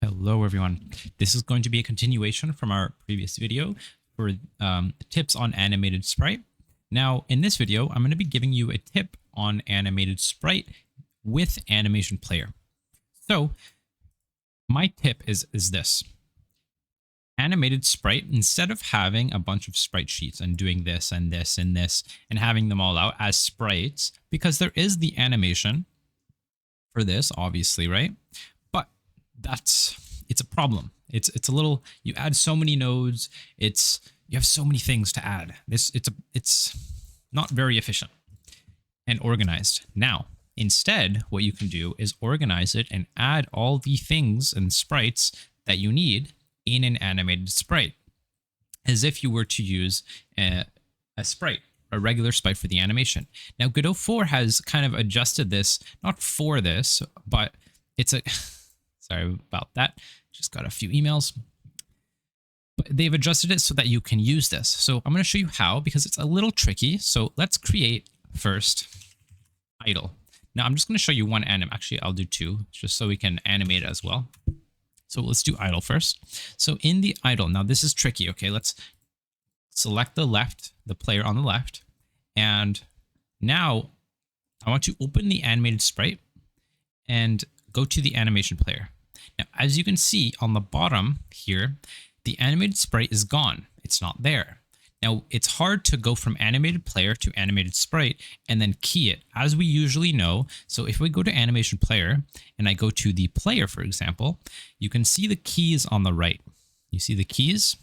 Hello everyone. This is going to be a continuation from our previous video for tips on animated sprite. Now in this video, I'm going to be giving you a tip on animated sprite with AnimationPlayer. So my tip is this. Animated sprite, instead of having a bunch of sprite sheets and doing this and this and this and having them all out as sprites, because there is the animation for this, obviously, right? But it's a problem. It's a little, you add so many nodes, you have so many things to add. It's not very efficient and organized. Now, instead, what you can do is organize it and add all the things and sprites that you need in an animated sprite, as if you were to use a sprite, a regular sprite for the animation. Now, Godot 4 has kind of adjusted this, not for this, but it's a, sorry about that, just got a few emails. But they've adjusted it so that you can use this. So I'm going to show you how, because it's a little tricky. So let's create first idle. Now I'm just going to show you one anim. Actually, I'll do two, just so we can animate it as well. So let's do idle first. So in the idle, now this is tricky. Okay, let's select the player on the left. And now I want to open the animated sprite and go to the animation player. Now, as you can see on the bottom here, the animated sprite is gone. It's not there. Now, it's hard to go from animated player to animated sprite and then key it, as we usually know. So if we go to animation player and I go to the player, for example, you can see the keys on the right. You see the keys?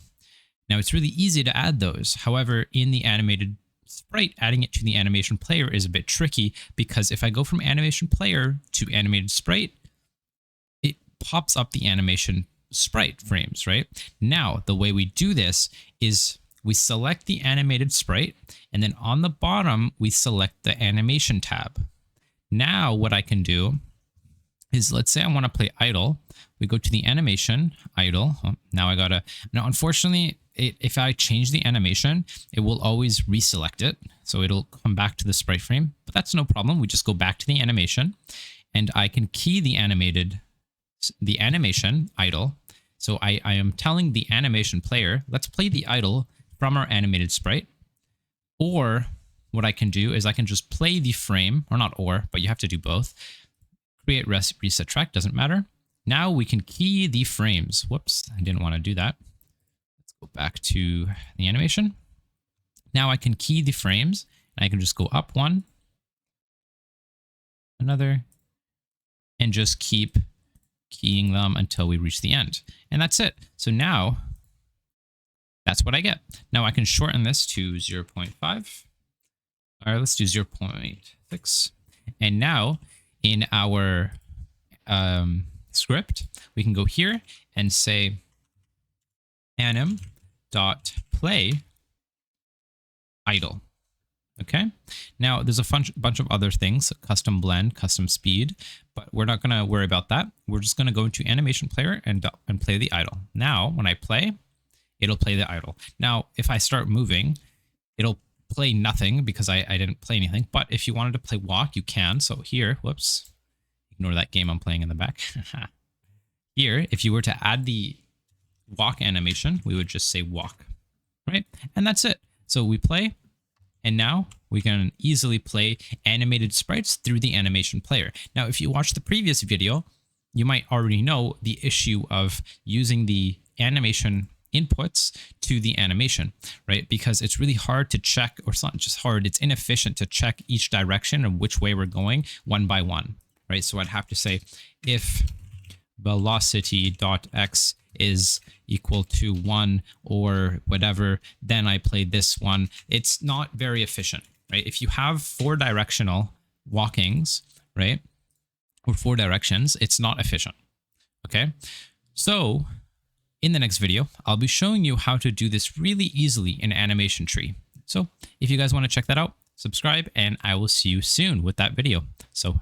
Now, it's really easy to add those. However, in the animated sprite, adding it to the animation player is a bit tricky, because if I go from animation player to animated sprite, it pops up the animation sprite frames, right? Now, the way we do this is we select the animated sprite, and then on the bottom, we select the animation tab. Now, what I can do is, let's say I want to play idle. We go to the animation, idle. Oh, now unfortunately, if I change the animation, it will always reselect it. So it'll come back to the sprite frame, but that's no problem. We just go back to the animation, and I can key the animation idle. So I am telling the animation player, let's play the idle from our animated sprite. Or what I can do is I can just play the frame, or not or, but you have to do both. Create reset track, doesn't matter. Now we can key the frames. Whoops, I didn't want to do that. Let's go back to the animation. Now I can key the frames, and I can just go up one, another, and just keep keying them until we reach the end. And that's it. So now that's what I get. Now I can shorten this to 0.5. All right, let's do 0.6. And now in our script, we can go here and say anim.play idle. Okay. Now there's a bunch of other things, custom blend, custom speed, but we're not going to worry about that. We're just going to go into animation player and play the idle. Now, when I play, it'll play the idle. Now, if I start moving, it'll play nothing because I didn't play anything. But if you wanted to play walk, you can. So here, whoops, ignore that game I'm playing in the back. Here, if you were to add the walk animation, we would just say walk, right? And that's it. So we play. And now we can easily play animated sprites through the animation player. Now, if you watched the previous video, you might already know the issue of using the animation inputs to the animation, right? Because it's really hard to check, or it's not just hard, it's inefficient to check each direction and which way we're going one by one, right? So I'd have to say if velocity.x is equal to 1 or whatever, then I play this one. It's not very efficient, right? If you have 4 directional walkings, right, or 4 directions, it's not efficient, okay? So in the next video, I'll be showing you how to do this really easily in Animation Tree. So if you guys want to check that out, subscribe, and I will see you soon with that video. So